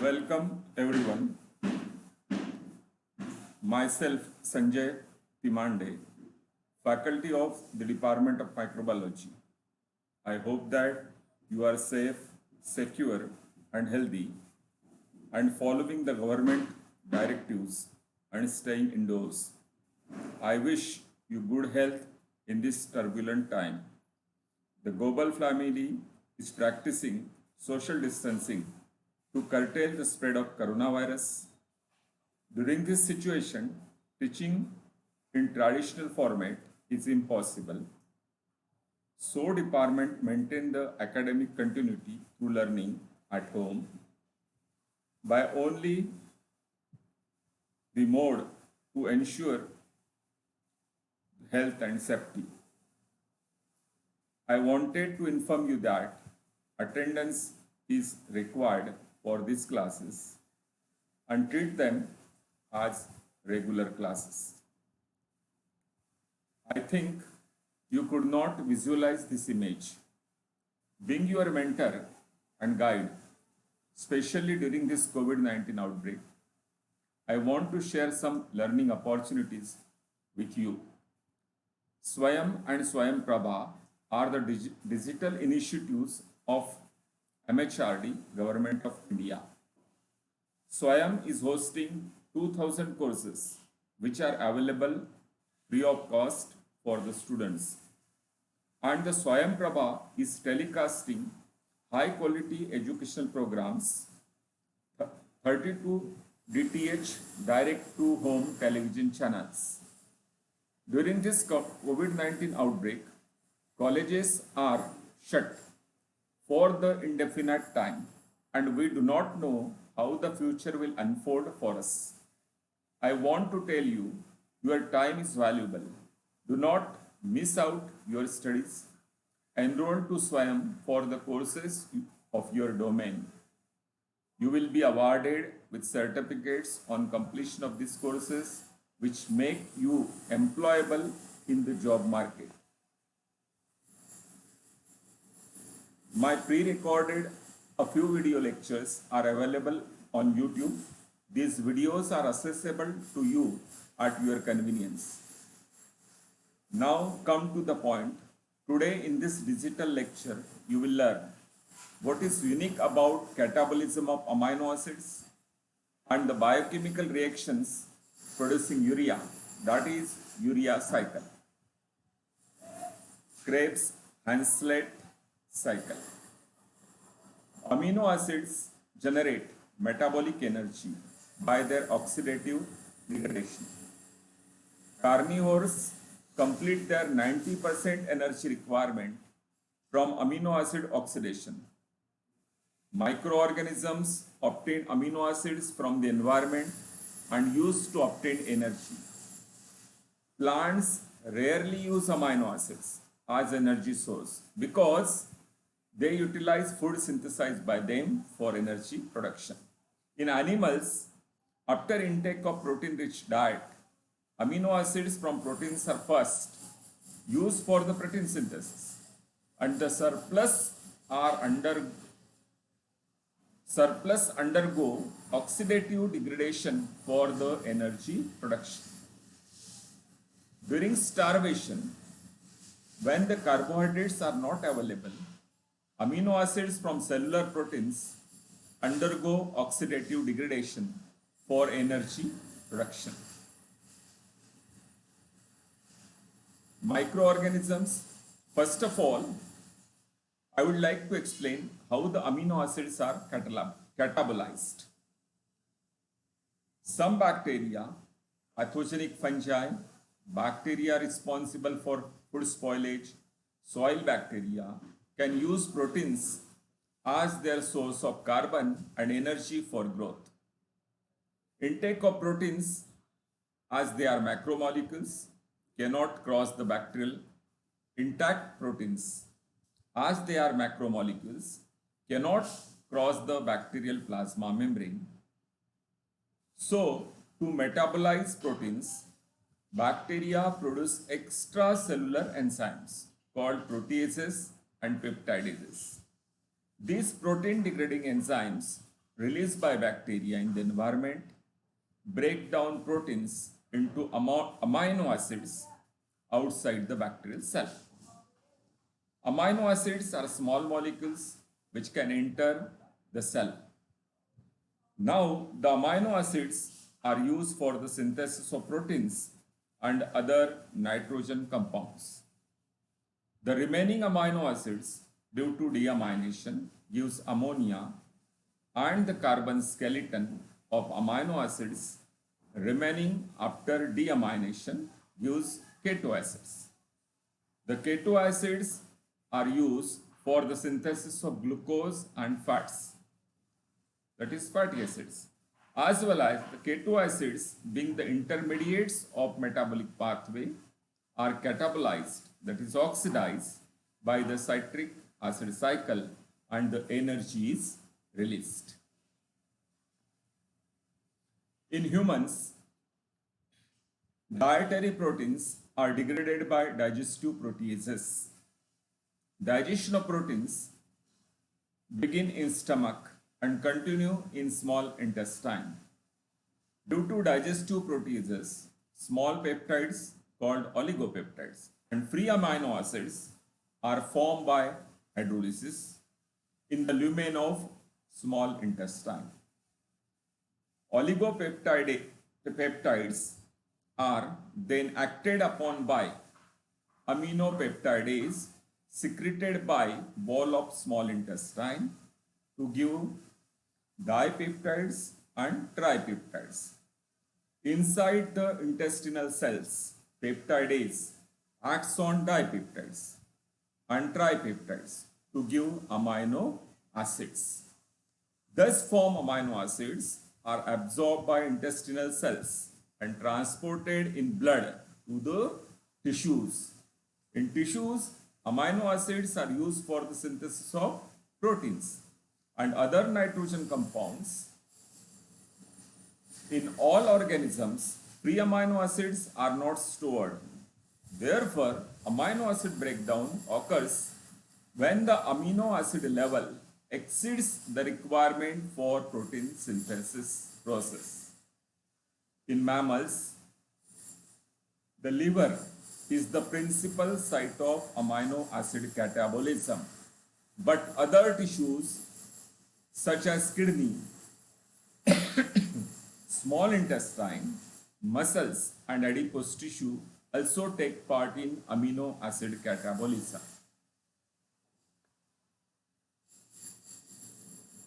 Welcome everyone. Myself Sanjay Timande, faculty of the Department of Microbiology. I hope that you are safe, secure and healthy and following the government directives and staying indoors. I wish you good health in this turbulent time. The global family is practicing social distancing to curtail the spread of coronavirus. During this situation, teaching in traditional format is impossible. So department maintain the academic continuity through learning at home by only the mode to ensure health and safety. I wanted to inform you that attendance is required for these classes and treat them as regular classes. I think you could not visualize this image. Being your mentor and guide, especially during this COVID-19 outbreak, I want to share some learning opportunities with you. Swayam and Swayam Prabha are the digital initiatives of MHRD, Government of India. Swayam is hosting 2000 courses which are available free of cost for the students. And the Swayam Prabha is telecasting high quality educational programs, 32 DTH direct to home television channels. During this COVID-19 outbreak, colleges are shut for the indefinite time and we do not know how the future will unfold for us. I want to tell you, your time is valuable. Do not miss out your studies. Enroll to Swayam for the courses of your domain. You will be awarded with certificates on completion of these courses which make you employable in the job market. My pre-recorded a few video lectures are available on YouTube. These videos are accessible to you at your convenience. Now come to the point. Today in this digital lecture, you will learn what is unique about catabolism of amino acids and the biochemical reactions producing urea, that is urea cycle. Krebs-Haslet cycle. Amino acids generate metabolic energy by their oxidative degradation. Carnivores complete their 90% energy requirement from amino acid oxidation. Microorganisms obtain amino acids from the environment and use to obtain energy. Plants rarely use amino acids as energy source because they utilize food synthesized by them for energy production. In animals, after intake of protein-rich diet, amino acids from proteins are first used for the protein synthesis and the surplus undergo oxidative degradation for the energy production. During starvation, when the carbohydrates are not available, amino acids from cellular proteins undergo oxidative degradation for energy production. Microorganisms. First of all, I would like to explain how the amino acids are catabolized. Some bacteria, pathogenic fungi, bacteria responsible for food spoilage, soil bacteria, can use proteins as their source of carbon and energy for growth. Intake of proteins, as they are macromolecules, cannot cross the bacterial. Intact proteins, as they are macromolecules, cannot cross the bacterial plasma membrane. So, to metabolize proteins, bacteria produce extracellular enzymes called proteases and peptidases. These protein degrading enzymes released by bacteria in the environment break down proteins into amino acids outside the bacterial cell. Amino acids are small molecules which can enter the cell. Now, the amino acids are used for the synthesis of proteins and other nitrogen compounds. The remaining amino acids, due to deamination, gives ammonia, and the carbon skeleton of amino acids remaining after deamination gives keto acids. The keto acids are used for the synthesis of glucose and fats, that is fatty acids, as well as the keto acids being the intermediates of metabolic pathway are catabolized, that is oxidized by the citric acid cycle, and the energy is released. In humans, dietary proteins are degraded by digestive proteases. Digestion of proteins begin in stomach and continue in small intestine. Due to digestive proteases, small peptides called oligopeptides and free amino acids are formed by hydrolysis in the lumen of small intestine. Peptides are then acted upon by aminopeptidase secreted by wall of small intestine to give dipeptides and tripeptides. Inside the intestinal cells, peptidase acts on dipeptides and tripeptides to give amino acids. Thus formed amino acids are absorbed by intestinal cells and transported in blood to the tissues. In tissues, amino acids are used for the synthesis of proteins and other nitrogen compounds. In all organisms, free amino acids are not stored. Therefore, amino acid breakdown occurs when the amino acid level exceeds the requirement for protein synthesis process. In mammals, the liver is the principal site of amino acid catabolism, but other tissues such as kidney, small intestine, muscles, and adipose tissue also take part in amino acid catabolism.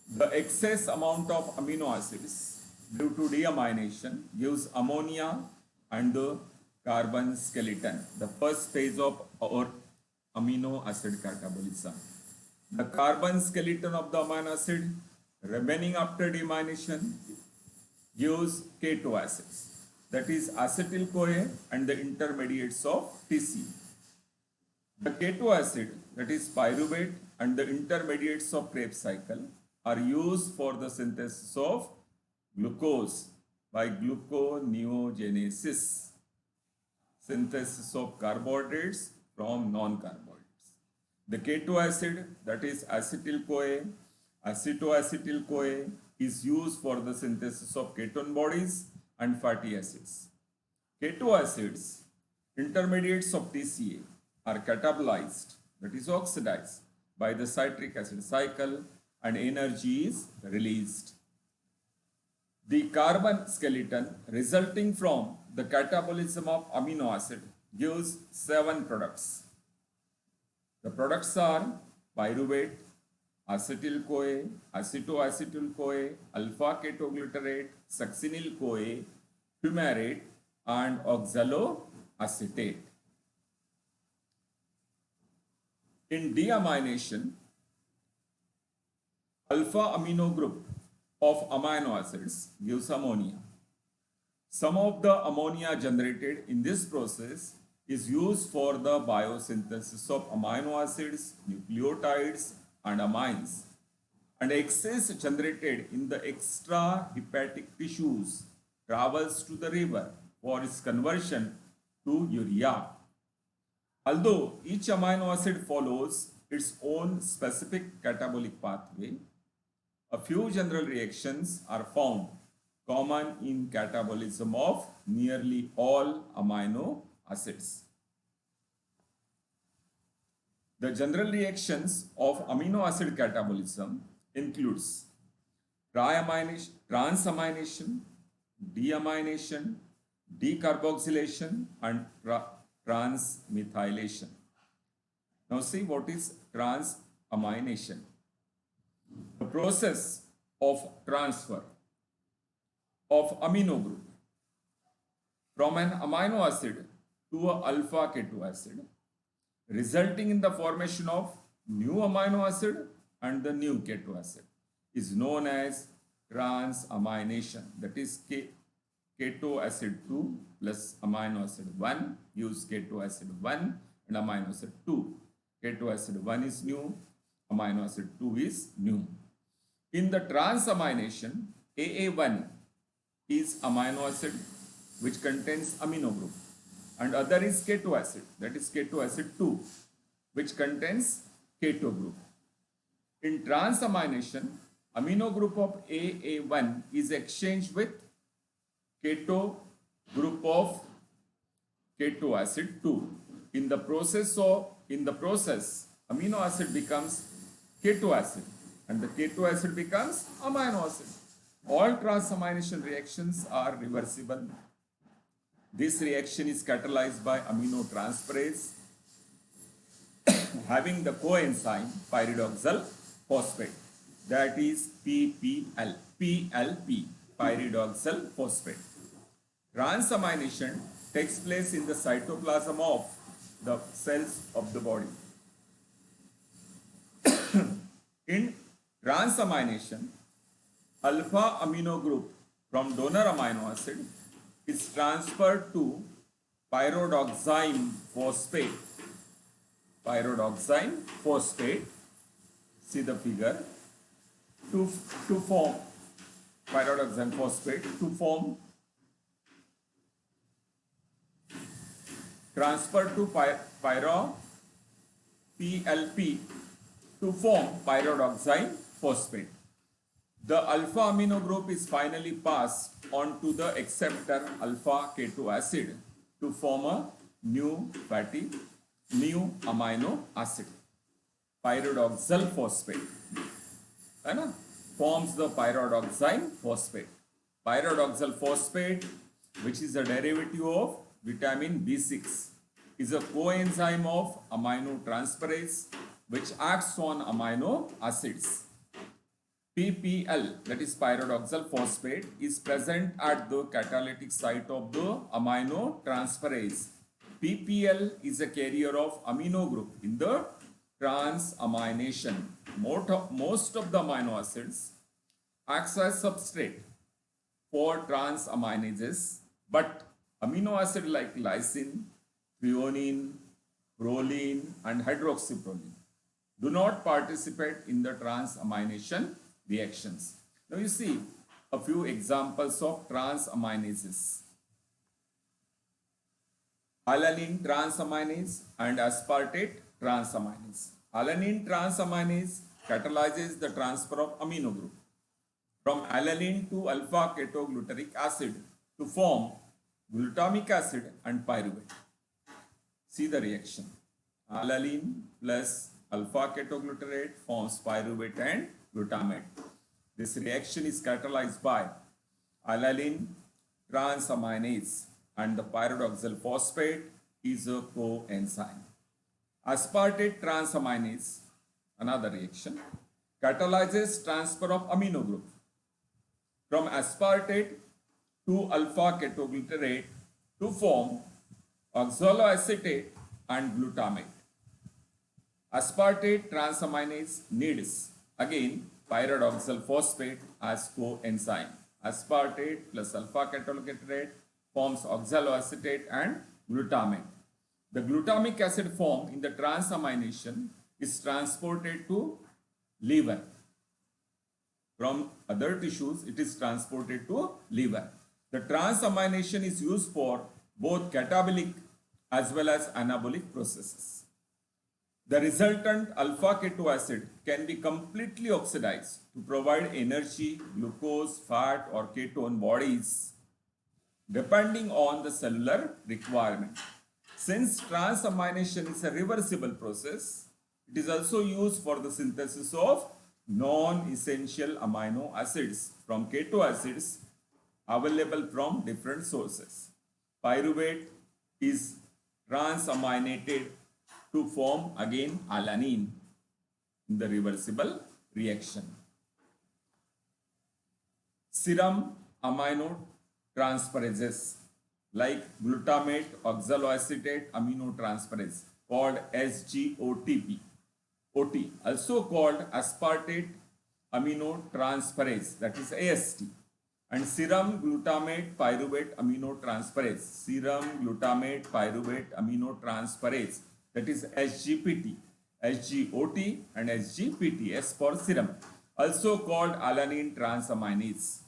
The excess amount of amino acids due to deamination gives ammonia and the carbon skeleton, the first phase of our amino acid catabolism. The carbon skeleton of the amino acid remaining after deamination gives keto acids, that is acetyl-CoA and the intermediates of TC. The keto acid, that is pyruvate, and the intermediates of Krebs cycle are used for the synthesis of glucose by gluconeogenesis, synthesis of carbohydrates from non-carbohydrates. The keto acid, that is acetyl-CoA, acetoacetyl-CoA, is used for the synthesis of ketone bodies and fatty acids. Keto acids, intermediates of TCA, are catabolized, that is oxidized, by the citric acid cycle, and energy is released. The carbon skeleton resulting from the catabolism of amino acid gives 7 products. The products are pyruvate, acetyl-CoA, acetoacetyl-CoA, alpha-ketoglutarate, succinyl-CoA, fumarate, and oxaloacetate. In deamination, alpha amino group of amino acids gives ammonia. Some of the ammonia generated in this process is used for the biosynthesis of amino acids, nucleotides, and amines, and excess generated in the extrahepatic tissues travels to the liver for its conversion to urea. Although each amino acid follows its own specific catabolic pathway, A few general reactions are found common in catabolism of nearly all amino acids. The general reactions of amino acid catabolism includes transamination, deamination, decarboxylation, and transmethylation. Now see what is transamination. The process of transfer of amino group from an amino acid to a alpha keto acid, resulting in the formation of new amino acid and the new keto acid, is known as transamination. That is keto acid 2 plus amino acid 1 use keto acid 1 and amino acid 2. Keto acid 1 is new, amino acid 2 is new. In the transamination, AA1 is amino acid which contains amino group, and other is keto acid, that is keto acid 2 which contains keto group. In transamination, amino group of AA1 is exchanged with keto group of keto acid 2. In the process, amino acid becomes keto acid and the keto acid becomes amino acid. All transamination reactions are reversible. This reaction is catalyzed by aminotransferase having the coenzyme pyridoxal phosphate, that is PPL, PLP, pyridoxal phosphate. Transamination takes place in the cytoplasm of the cells of the body. In transamination, alpha amino group from donor amino acid is transferred to pyridoxine phosphate. Pyridoxine phosphate, see the figure, to form pyridoxine phosphate to form transfer to PLP to form pyridoxine phosphate. The alpha amino group is finally passed on to the acceptor alpha keto acid to form a new amino acid, pyridoxal phosphate. Forms the pyridoxine phosphate. Pyridoxal phosphate, which is a derivative of vitamin B6, is a coenzyme of aminotransferase which acts on amino acids. PPL, that is pyridoxal phosphate, is present at the catalytic site of the aminotransferase. PPL is a carrier of amino group in the transamination. Most of the amino acids acts as substrate for transaminases, but amino acid like lysine, threonine, proline, and hydroxyproline do not participate in the transamination reactions. Now you see a few examples of transaminases. Alanine transaminase and aspartate transaminase. Alanine transaminase catalyzes the transfer of amino group from alanine to alpha ketoglutaric acid to form glutamic acid and pyruvate. See the reaction. Alanine plus alpha ketoglutarate forms pyruvate and glutamate. This reaction is catalyzed by alanine transaminase and the pyridoxal phosphate is a coenzyme. Aspartate transaminase, another reaction, catalyzes transfer of amino group from aspartate to alpha ketoglutarate to form oxaloacetate and glutamate. Aspartate transaminase needs again pyridoxal phosphate as coenzyme. Aspartate plus alpha ketoglutarate forms oxaloacetate and glutamate. The glutamic acid formed in the transamination is transported to liver. From other tissues, it is transported to liver. The transamination is used for both catabolic as well as anabolic processes. The resultant alpha keto acid can be completely oxidized to provide energy, glucose, fat, or ketone bodies depending on the cellular requirement. Since transamination is a reversible process, it is also used for the synthesis of non-essential amino acids from keto acids available from different sources. Pyruvate is transaminated to form again alanine in the reversible reaction. Serum amino transferases like glutamate oxaloacetate aminotransferase called SGOTP, also called aspartate aminotransferase, that is AST, and serum glutamate pyruvate aminotransferase, that is SGPT, SGOT and SGPT, S for serum, also called alanine transaminase,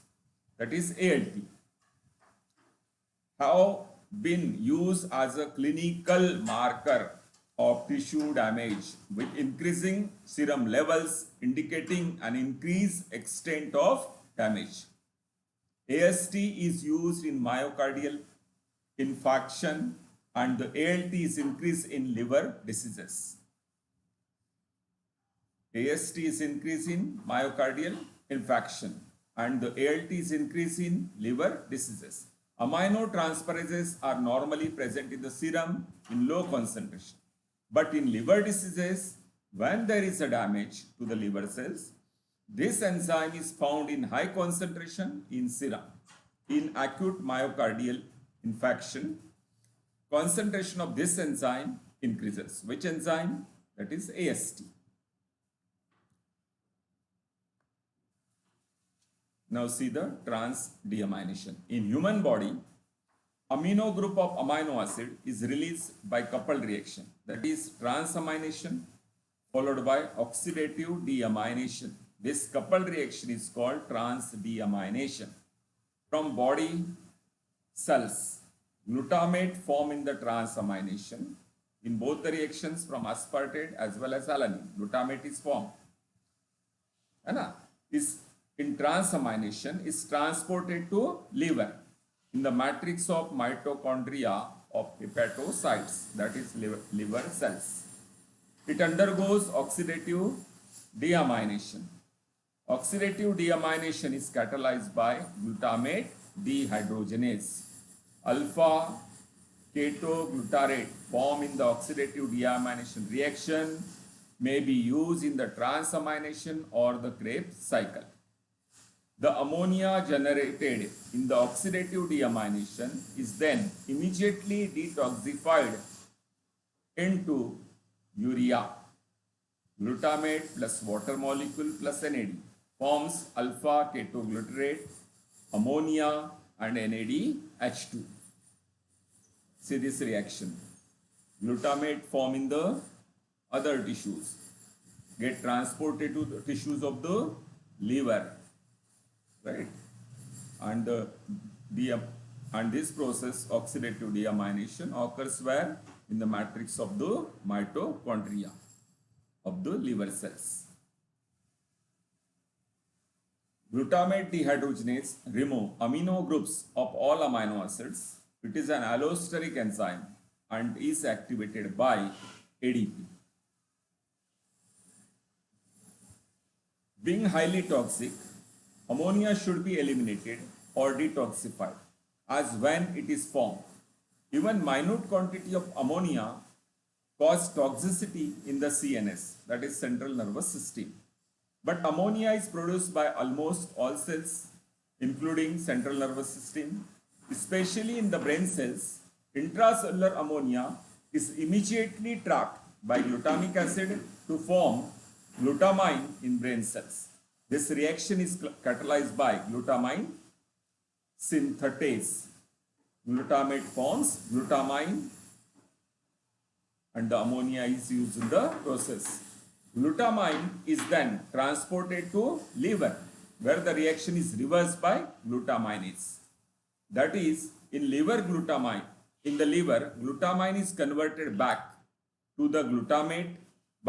that is ALT, have been used as a clinical marker of tissue damage with increasing serum levels indicating an increased extent of damage. AST is used in myocardial infarction and the ALT is increased in liver diseases. AST is increased in myocardial infarction and the ALT is increased in liver diseases. Aminotransferases are normally present in the serum in low concentration. But in liver diseases, when there is a damage to the liver cells, this enzyme is found in high concentration in serum. In acute myocardial infarction, concentration of this enzyme increases. Which enzyme? That is AST. Now see the trans-deamination. In human body, amino group of amino acid is released by coupled reaction. That is transamination followed by oxidative deamination. This coupled reaction is called trans-deamination. From body cells, glutamate form in the transamination. In both the reactions from aspartate as well as alanine, glutamate is formed. Is in transamination is transported to liver in the matrix of mitochondria of hepatocytes, that is liver cells. It undergoes oxidative deamination. Oxidative deamination is catalyzed by glutamate dehydrogenase. Alpha ketoglutarate form in the oxidative deamination reaction may be used in the transamination or the Krebs cycle. The ammonia generated in the oxidative deamination is then immediately detoxified into urea. Glutamate plus water molecule plus NAD forms alpha ketoglutarate, ammonia and NADH2. See this reaction. Glutamate form in the other tissues, get transported to the tissues of the liver. Right, and this process oxidative deamination occurs where in the matrix of the mitochondria of the liver cells. Glutamate dehydrogenase remove amino groups of all amino acids. It is an allosteric enzyme and is activated by ADP. Being highly toxic, ammonia should be eliminated or detoxified as when it is formed. Even minute quantity of ammonia cause toxicity in the CNS, that is central nervous system. But ammonia is produced by almost all cells, including central nervous system, especially in the brain cells. Intracellular ammonia is immediately trapped by glutamic acid to form glutamine in brain cells. This reaction is catalyzed by glutamine synthetase. Glutamate forms glutamine and the ammonia is used in the process. Glutamine is then transported to liver where the reaction is reversed by glutaminase. That is, in the liver, glutamine is converted back to the glutamate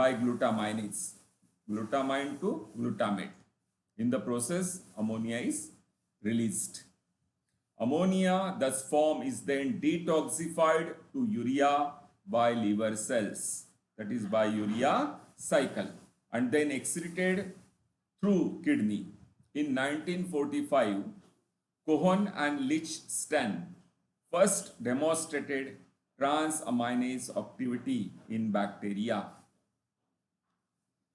by glutaminase, glutamine to glutamate. In the process, ammonia is released. Ammonia thus form is then detoxified to urea by liver cells, that is by urea cycle, and then excreted through kidney. In 1945, Cohen and Lichtenstein first demonstrated transaminase activity in bacteria.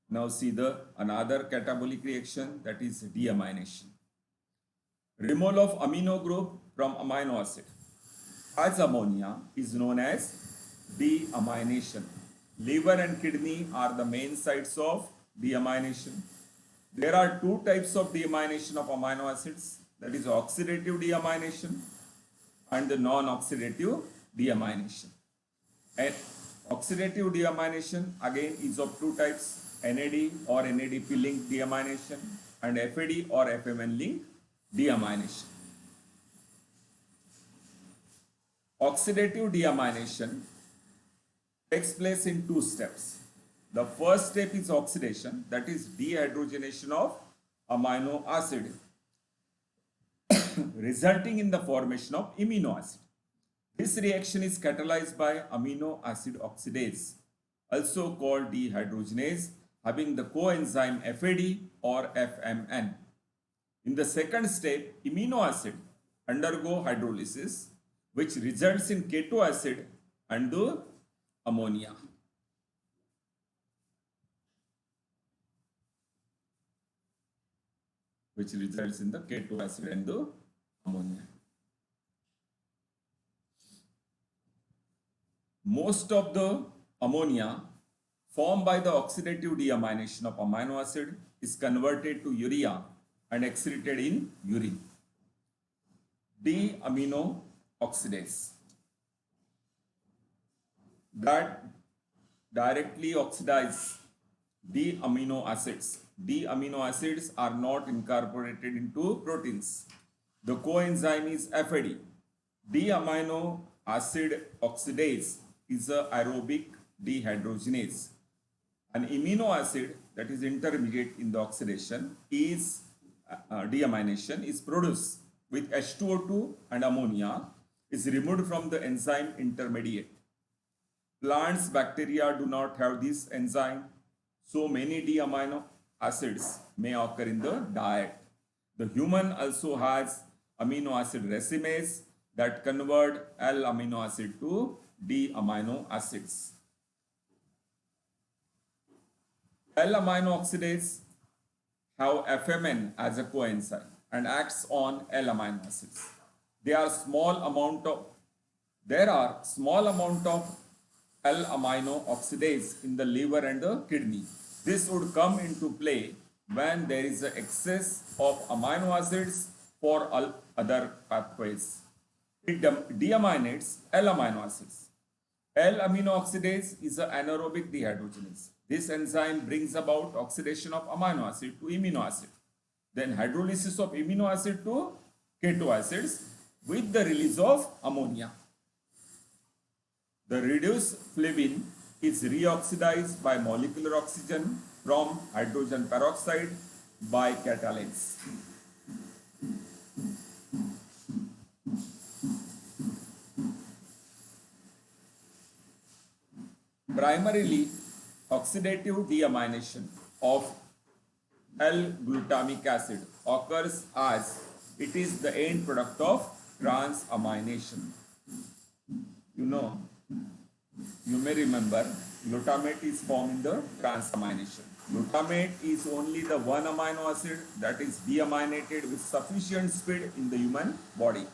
Now see the another catabolic reaction, that is deamination. Removal of amino group from amino acid as ammonia is known as deamination. Liver and kidney are the main sites of deamination. There are two types of deamination of amino acids, that is oxidative deamination and the non-oxidative deamination. And oxidative deamination again is of two types, NAD or NADP linked deamination and FAD or FMN linked deamination. Oxidative deamination takes place in two steps. The first step is oxidation, that is dehydrogenation of amino acid resulting in the formation of amino acid. This reaction is catalyzed by amino acid oxidase, also called dehydrogenase, having the coenzyme FAD or FMN. In the second step, amino acid undergo hydrolysis, which results in keto acid and the ammonia. Which results in the keto acid and the ammonia. Most of the ammonia formed by the oxidative deamination of amino acid is converted to urea and excreted in urine. D-amino oxidase that directly oxidize D-amino acids. D-amino acids are not incorporated into proteins. The coenzyme is FAD. D-amino acid oxidase is a aerobic dehydrogenase. An amino acid that is intermediate in the oxidation is deamination is produced with H2O2 and ammonia is removed from the enzyme intermediate. Plants, bacteria do not have this enzyme, so many D-amino acids may occur in the diet. The human also has amino acid racemase that convert L-amino acid to D-amino acids. L-amino oxidase have FMN as a coenzyme and acts on L-amino acids. There are small amount of L-amino oxidase in the liver and the kidney. This would come into play when there is an excess of amino acids for all other pathways. It deaminates L-amino acids. L-amino oxidase is an anaerobic dehydrogenase. This enzyme brings about oxidation of amino acid to amino acid, then hydrolysis of amino acid to keto acids with the release of ammonia. The reduced flavin is reoxidized by molecular oxygen from hydrogen peroxide by catalase. Primarily, oxidative deamination of L-glutamic acid occurs as it is the end product of transamination. You may remember glutamate is formed in the transamination. Glutamate is only the one amino acid that is deaminated with sufficient speed in the human body.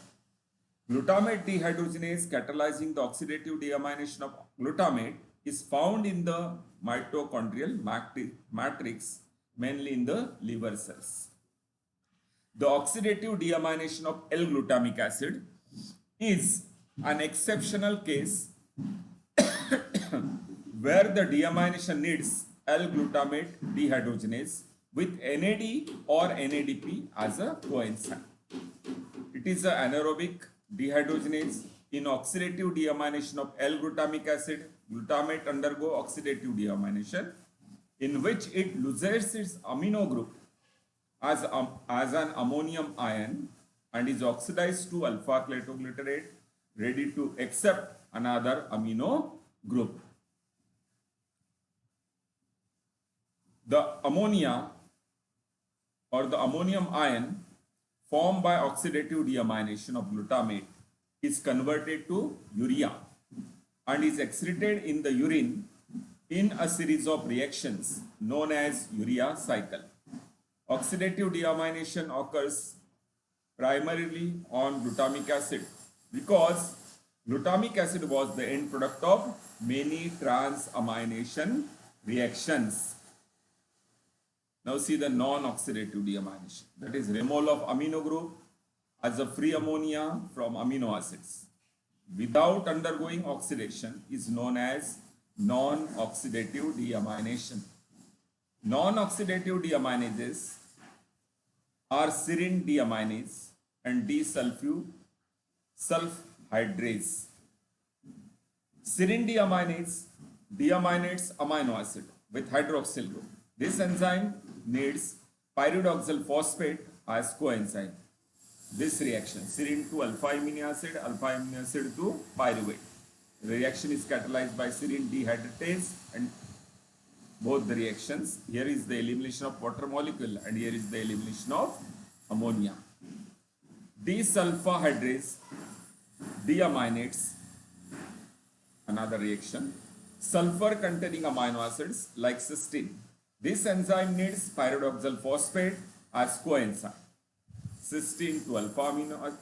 Glutamate dehydrogenase catalyzing the oxidative deamination of glutamate is found in the mitochondrial matrix, mainly in the liver cells. The oxidative deamination of L-glutamic acid is an exceptional case where the deamination needs L-glutamate dehydrogenase with NAD or NADP as a coenzyme. It is an anaerobic dehydrogenase. In oxidative deamination of L-glutamic acid, glutamate undergo oxidative deamination, in which it loses its amino group as an ammonium ion and is oxidized to alpha ketoglutarate, ready to accept another amino group. The ammonia or the ammonium ion formed by oxidative deamination of glutamate is converted to urea and is excreted in the urine in a series of reactions known as urea cycle. Oxidative deamination occurs primarily on glutamic acid because glutamic acid was the end product of many transamination reactions. Now see the non-oxidative deamination, that is removal of amino group as a free ammonia from amino acids without undergoing oxidation is known as non-oxidative deamination. Non-oxidative deaminases are serine deaminase and D-sulfurylsulfhydrase. Serine deaminases amino acid with hydroxyl group. This enzyme needs pyridoxal phosphate as coenzyme. This reaction, serine to alpha amino acid to pyruvate. The reaction is catalyzed by serine dehydratase and both the reactions. Here is the elimination of water molecule and here is the elimination of ammonia. D-sulfhydrase deaminates, another reaction, sulfur containing amino acids like cysteine. This enzyme needs pyridoxal phosphate as coenzyme. Cysteine to alpha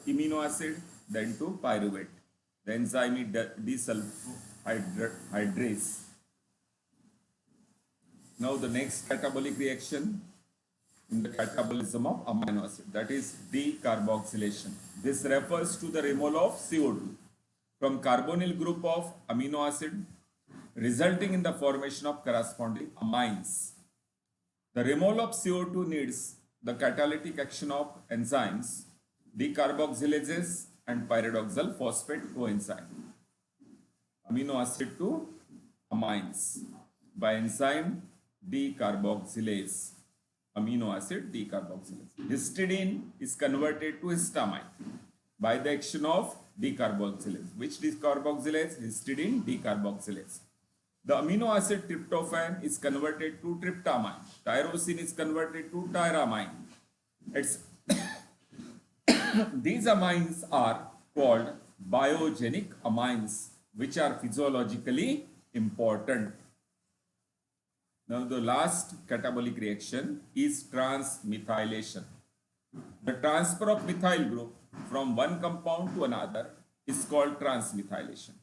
amino acid, then to pyruvate. The enzyme is D-sulfhydrase. Now the next catabolic reaction in the catabolism of amino acid, that is decarboxylation. This refers to the removal of CO2 from carbonyl group of amino acid, resulting in the formation of corresponding amines. The removal of CO2 needs the catalytic action of enzymes, decarboxylases and pyridoxal phosphate coenzyme, amino acid to amines by enzyme decarboxylase, amino acid decarboxylase. Histidine is converted to histamine by the action of decarboxylase. Which decarboxylase? Histidine decarboxylase. The amino acid tryptophan is converted to tryptamine. Tyrosine is converted to tyramine. These amines are called biogenic amines, which are physiologically important. Now the last catabolic reaction is transmethylation. The transfer of methyl group from one compound to another is called transmethylation.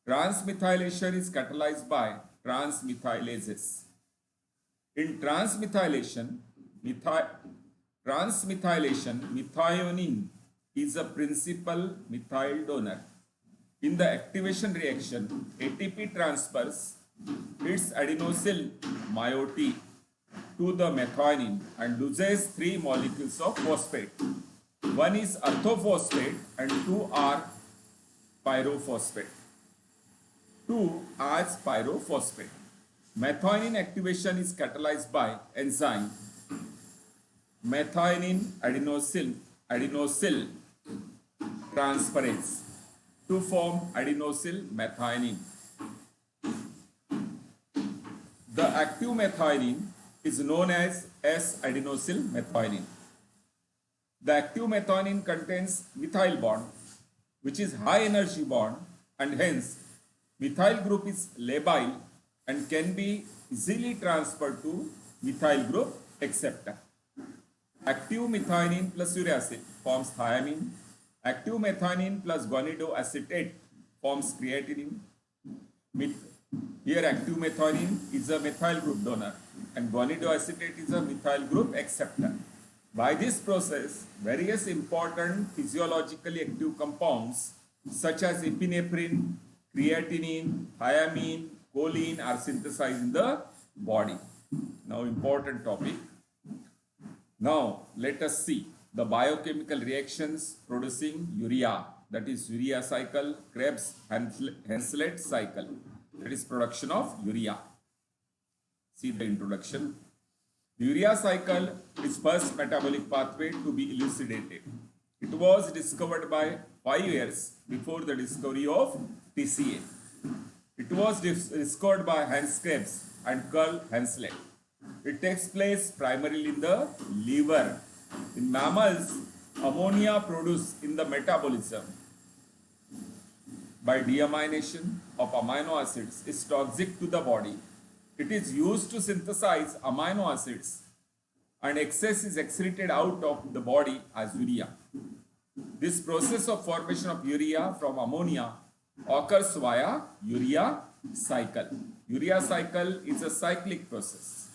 Transmethylation is catalyzed by transmethylases. In transmethylation, methionine is a principal methyl donor. In the activation reaction, ATP transfers its adenosyl moiety to the methionine and loses 3 molecules of phosphate. One is orthophosphate and 2 are pyrophosphate. 2 as pyrophosphate. Methionine activation is catalyzed by enzyme methionine adenosyl transferase to form adenosyl methionine. The active methionine is known as S-adenosyl methionine. The active methionine contains methyl bond, which is high energy bond, and hence methyl group is labile and can be easily transferred to methyl group acceptor. Active methionine plus uracil forms thiamine. Active methionine plus guanidoacetate forms creatinine. Here active methionine is a methyl group donor and guanidoacetate is a methyl group acceptor. By this process, various important physiologically active compounds such as epinephrine, creatinine, thiamine, choline are synthesized in the body. Now important topic. Now let us see the biochemical reactions producing urea, that is urea cycle, Krebs-Henselt cycle. that is production of urea. See the introduction. The urea cycle is first metabolic pathway to be elucidated. It was discovered by 5 years before the discovery of TCA. It was discovered by Hans Krebs and Carl Hensley. It takes place primarily in the liver. In mammals, ammonia produced in the metabolism by deamination of amino acids is toxic to the body. It is used to synthesize amino acids and excess is excreted out of the body as urea. This process of formation of urea from ammonia occurs via urea cycle. Urea cycle is a cyclic process.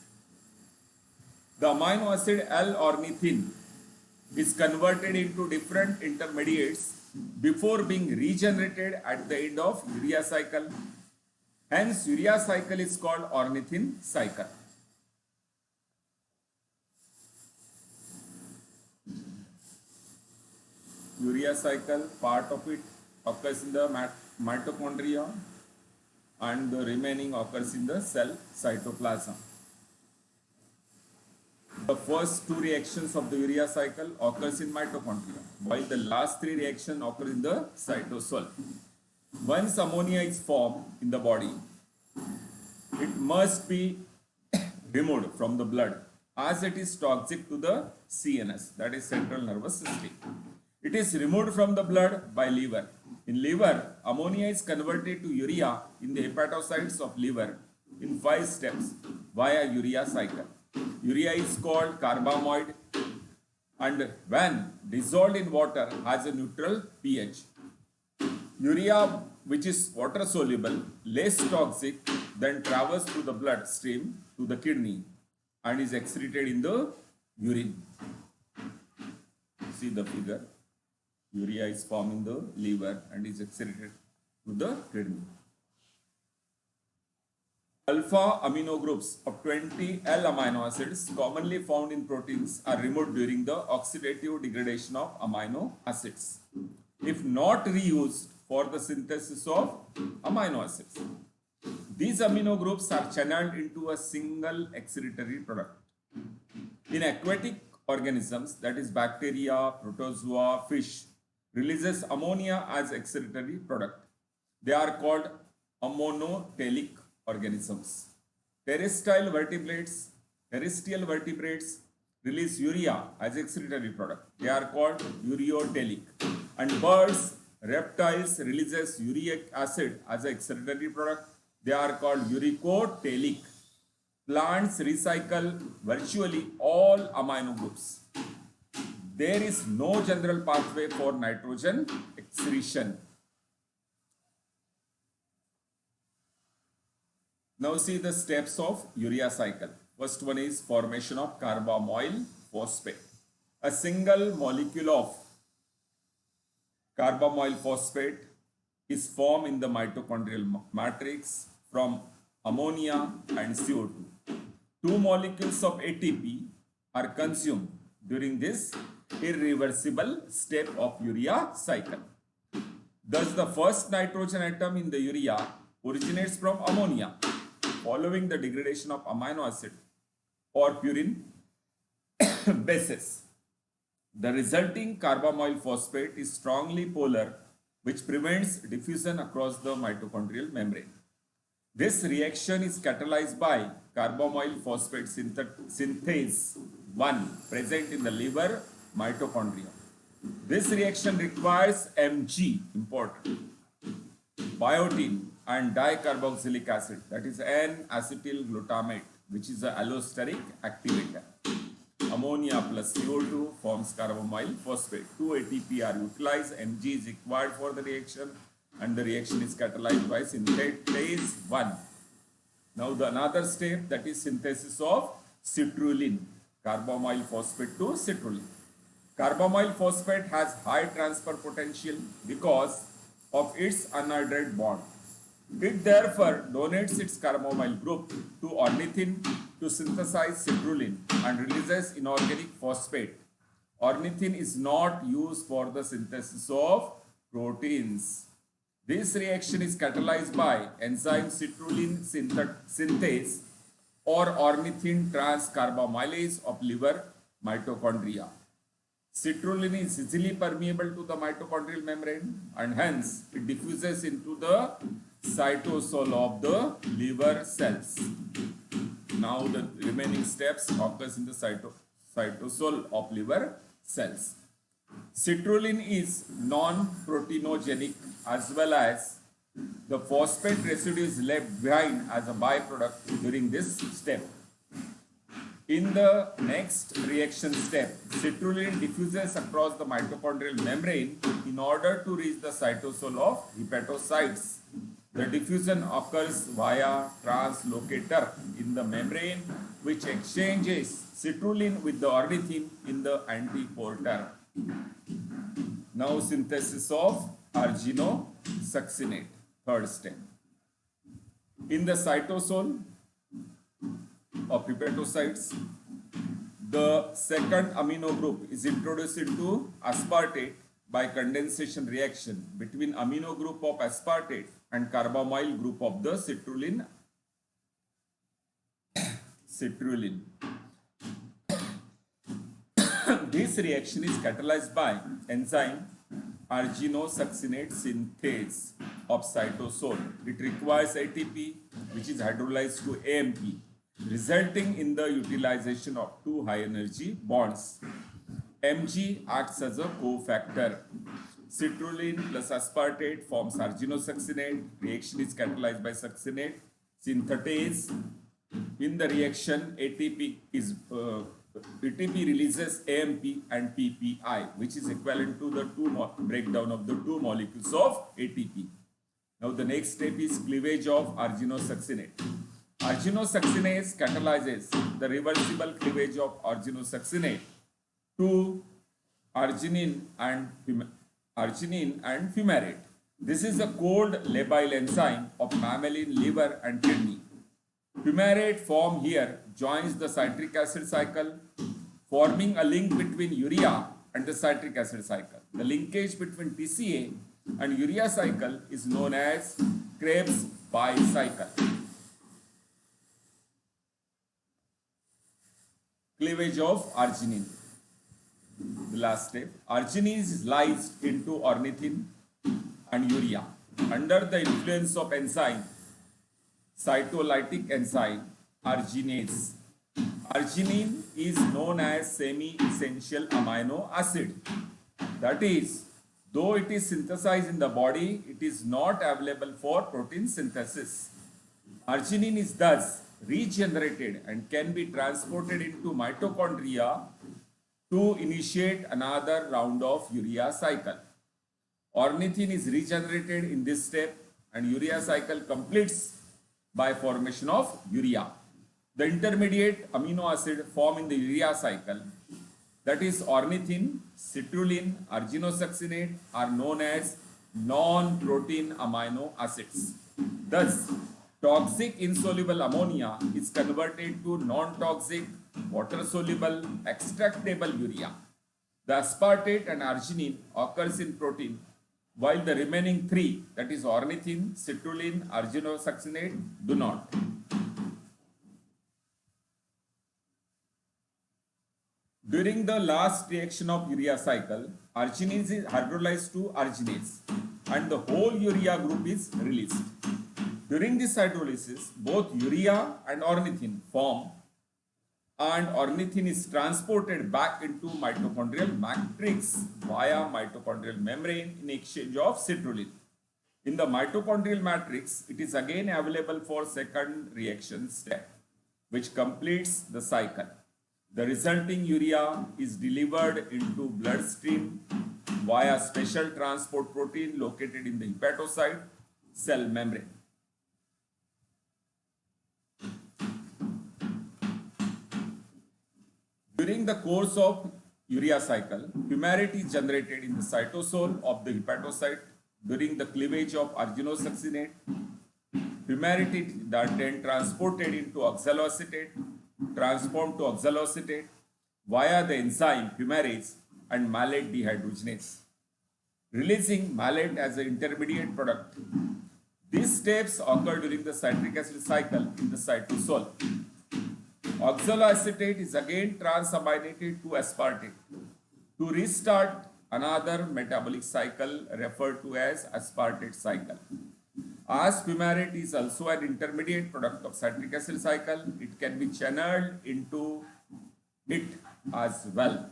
The amino acid L-ornithine is converted into different intermediates before being regenerated at the end of urea cycle. Hence, urea cycle is called ornithine cycle. Urea cycle, part of it occurs in the mitochondria and the remaining occurs in the cell cytoplasm. The first 2 reactions of the urea cycle occurs in mitochondria, while the last 3 reactions occur in the cytosol. Once ammonia is formed in the body, it must be removed from the blood as it is toxic to the CNS, that is central nervous system. It is removed from the blood by liver. In liver, ammonia is converted to urea in the hepatocytes of liver in 5 steps via urea cycle. Urea is called carbamide and when dissolved in water has a neutral pH. Urea, which is water soluble, less toxic, then travels through the blood stream to the kidney and is excreted in the urine. See the figure. Urea is formed in the liver and is excreted to the kidney. Alpha amino groups of 20 L-amino acids commonly found in proteins are removed during the oxidative degradation of amino acids, if not reused for the synthesis of amino acids. These amino groups are channeled into a single excretory product. In aquatic organisms, that is bacteria, protozoa, fish, releases ammonia as excretory product. They are called ammonotelic organisms. Terrestrial vertebrates release urea as excretory product. They are called ureotelic. And birds, reptiles releases uric acid as an excretory product. They are called uricotelic. Plants recycle virtually all amino groups. There is no general pathway for nitrogen excretion. Now see the steps of urea cycle. First one is formation of carbamoyl phosphate. A single molecule of carbamoyl phosphate is formed in the mitochondrial matrix from ammonia and CO2. 2 molecules of ATP are consumed during this irreversible step of urea cycle. Thus, the first nitrogen atom in the urea originates from ammonia following the degradation of amino acid or purine bases. The resulting carbamoyl phosphate is strongly polar, which prevents diffusion across the mitochondrial membrane. This reaction is catalyzed by carbamoyl phosphate synthase 1 present in the liver mitochondria. This reaction requires Mg, important, biotin and dicarboxylic acid, that is N-acetyl glutamate, which is an allosteric activator. Ammonia plus CO2 forms carbamoyl phosphate. 2 ATP are utilized, Mg is required for the reaction and the reaction is catalyzed by synthase 1. Now the another step, that is synthesis of citrulline, carbamoyl phosphate to citrulline. Carbamoyl phosphate has high transfer potential because of its anhydride bond. It therefore donates its carbamoyl group to ornithine to synthesize citrulline and releases inorganic phosphate. Ornithine is not used for the synthesis of proteins. This reaction is catalyzed by enzyme citrulline synthase or ornithine transcarbamylase of liver mitochondria. Citrulline is easily permeable to the mitochondrial membrane and hence it diffuses into the cytosol of the liver cells. Now the remaining steps occurs in the cytosol of liver cells. Citrulline is non-proteinogenic as well as the phosphate residue is left behind as a byproduct during this step. In the next reaction step, citrulline diffuses across the mitochondrial membrane in order to reach the cytosol of hepatocytes. The diffusion occurs via translocator in the membrane which exchanges citrulline with the ornithine in the antiporter. Now synthesis of arginosuccinate, third step. In the cytosol of hepatocytes, the second amino group is introduced into aspartate by condensation reaction between amino group of aspartate and carbamyl group of the citrulline. This reaction is catalyzed by enzyme arginosuccinate synthase of cytosol. It requires ATP which is hydrolyzed to AMP, resulting in the utilization of two high energy bonds. Mg acts as a cofactor. Citrulline plus aspartate forms arginosuccinate. Reaction is catalyzed by succinate synthetase. In the reaction, ATP releases AMP and PPI, which is equivalent to the breakdown of the two molecules of ATP. Now the next step is cleavage of arginosuccinate. Arginosuccinase catalyzes the reversible cleavage of arginosuccinate to arginine and fumarate. This is a cold labile enzyme of mammalian liver and kidney. Fumarate form here joins the citric acid cycle, forming a link between urea and the citric acid cycle. The linkage between TCA and urea cycle is known as Krebs bicycle. Cleavage of arginine. The last step. Arginine is lysed into ornithine and urea under the influence of enzyme, cytolytic enzyme arginase. Arginine is known as semi-essential amino acid. That is, though it is synthesized in the body, it is not available for protein synthesis. Arginine is thus regenerated and can be transported into mitochondria to initiate another round of urea cycle. Ornithine is regenerated in this step and urea cycle completes by formation of urea. The intermediate amino acid formed in the urea cycle, that is ornithine, citrulline, arginosuccinate, are known as non-protein amino acids. Thus, toxic insoluble ammonia is converted to non-toxic water-soluble extractable urea. The aspartate and arginine occurs in protein, while the remaining three, that is ornithine, citrulline, arginosuccinate, do not. During the last reaction of urea cycle, arginine is hydrolyzed to arginase and the whole urea group is released. During this hydrolysis, both urea and ornithine form and ornithine is transported back into mitochondrial matrix via mitochondrial membrane in exchange of citrulline. In the mitochondrial matrix, it is again available for second reaction step, which completes the cycle. The resulting urea is delivered into bloodstream via special transport protein located in the hepatocyte cell membrane. During the course of urea cycle, fumarate is generated in the cytosol of the hepatocyte during the cleavage of arginosuccinate. Fumarate is then transported into oxaloacetate, transformed to oxaloacetate via the enzyme fumarase and malate dehydrogenase. releasing malate as an intermediate product. These steps occur during the citric acid cycle in the cytosol. Oxaloacetate is again transaminated to aspartate to restart another metabolic cycle referred to as aspartate cycle. As fumarate is also an intermediate product of citric acid cycle, it can be channeled into it as well.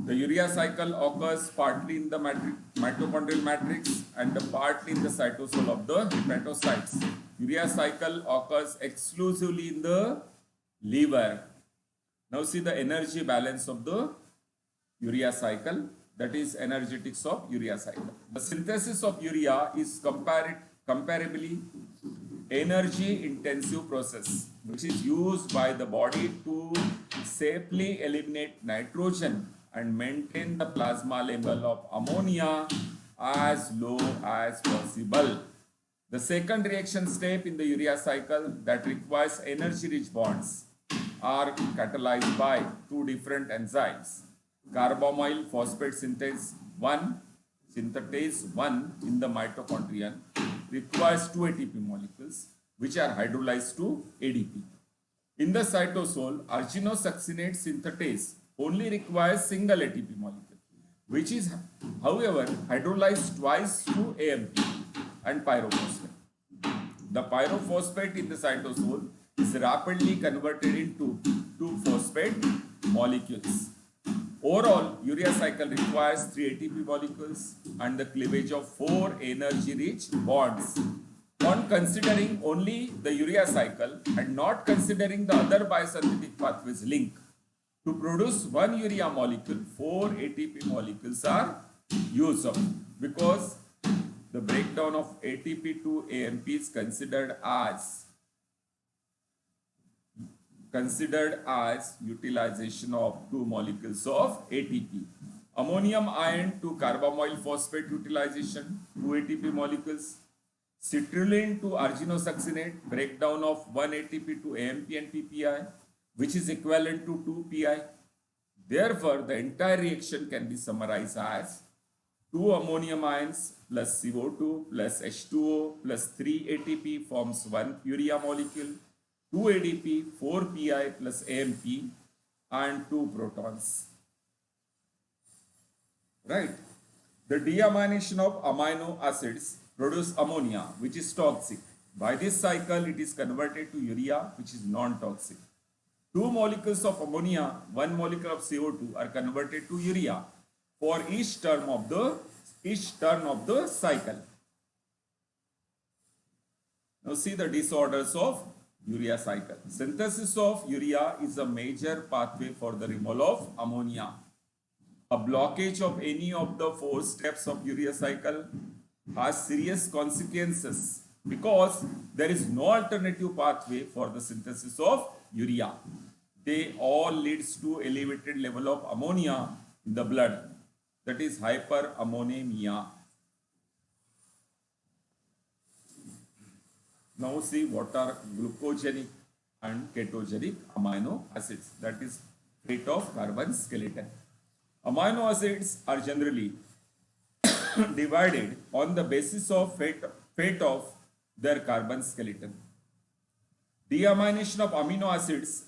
The urea cycle occurs partly in the mitochondrial matrix and partly in the cytosol of the hepatocytes. Urea cycle occurs exclusively in the liver. Now see the energy balance of the urea cycle, that is energetics of urea cycle. The synthesis of urea is comparably energy intensive process which is used by the body to safely eliminate nitrogen and maintain the plasma level of ammonia as low as possible. The second reaction step in the urea cycle that requires energy rich bonds are catalyzed by two different enzymes. Carbamoyl phosphate synthetase 1 in the mitochondrion requires 2 ATP molecules which are hydrolyzed to ADP. In the cytosol, arginosuccinate synthetase only requires single ATP molecule, which is, however, hydrolyzed twice to AMP and pyrophosphate. The pyrophosphate in the cytosol is rapidly converted into 2-phosphate molecules. Overall, urea cycle requires 3 ATP molecules and the cleavage of 4 energy-rich bonds. On considering only the urea cycle and not considering the other biosynthetic pathways link, to produce one urea molecule, 4 ATP molecules are used up because the breakdown of ATP to AMP is considered as utilization of 2 molecules of ATP. Ammonium ion to carbamoyl phosphate utilization, 2 ATP molecules. Citrulline to arginosuccinate, breakdown of 1 ATP to AMP and PPI, which is equivalent to 2 PI. Therefore, the entire reaction can be summarized as 2 ammonium ions plus CO2 plus H2O plus 3 ATP forms 1 urea molecule, 2 ADP, 4 PI plus AMP and 2 protons. Right. The deamination of amino acids produce ammonia, which is toxic. By this cycle, it is converted to urea, which is non-toxic. 2 molecules of ammonia, 1 molecule of CO2 are converted to urea for each turn of the cycle. Now see the disorders of urea cycle. Synthesis of urea is a major pathway for the removal of ammonia. A blockage of any of the 4 steps of urea cycle has serious consequences because there is no alternative pathway for the synthesis of urea. They all leads to elevated level of ammonia in the blood, that is hyperammonemia. Now see what are glucogenic and ketogenic amino acids, that is fate of carbon skeleton. Amino acids are generally divided on the basis of fate of their carbon skeleton. Deamination of amino acids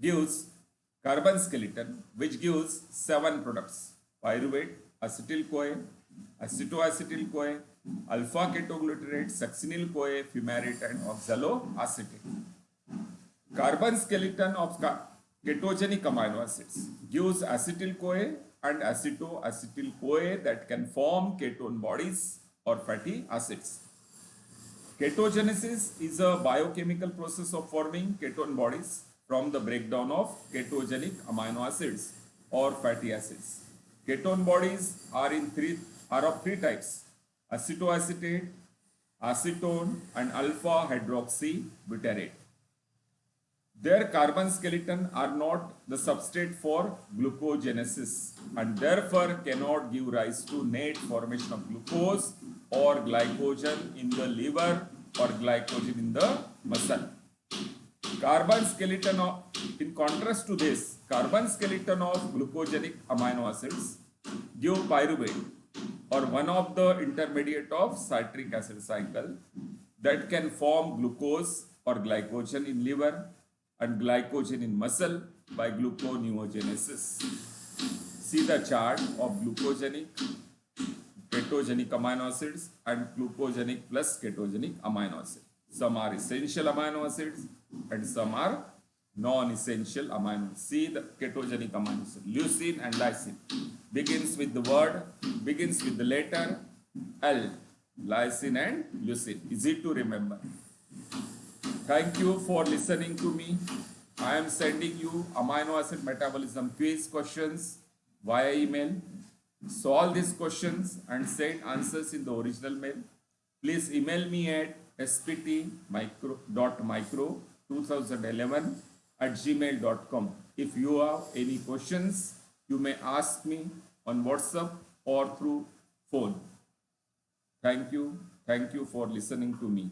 gives carbon skeleton, which gives 7 products: pyruvate, acetyl-CoA, acetoacetyl-CoA, alpha-ketoglutarate, succinyl-CoA, fumarate and oxaloacetate. Carbon skeleton of ketogenic amino acids gives acetyl-CoA and acetoacetyl-CoA that can form ketone bodies or fatty acids. Ketogenesis is a biochemical process of forming ketone bodies from the breakdown of ketogenic amino acids or fatty acids. Ketone bodies are of 3 types: acetoacetate, acetone and alpha hydroxybutyrate. Their carbon skeleton are not the substrate for glucogenesis and therefore cannot give rise to net formation of glucose or glycogen in the liver or glycogen in the muscle. Carbon skeleton in contrast to this, carbon skeleton of glucogenic amino acids give pyruvate or one of the intermediate of citric acid cycle that can form glucose or glycogen in liver and glycogen in muscle by gluconeogenesis. See the chart of glucogenic, ketogenic amino acids and glucogenic plus ketogenic amino acids. Some are essential amino acids and some are non-essential amino acids. See the ketogenic amino acids, leucine and lysine. Begins with the letter L, lysine and leucine. Easy to remember. Thank you for listening to me. I am sending you amino acid metabolism quiz questions via email. Solve these questions and send answers in the original mail. Please email me at spt.micro2011@gmail.com. If you have any questions, you may ask me on WhatsApp or through phone. Thank you. Thank you for listening to me.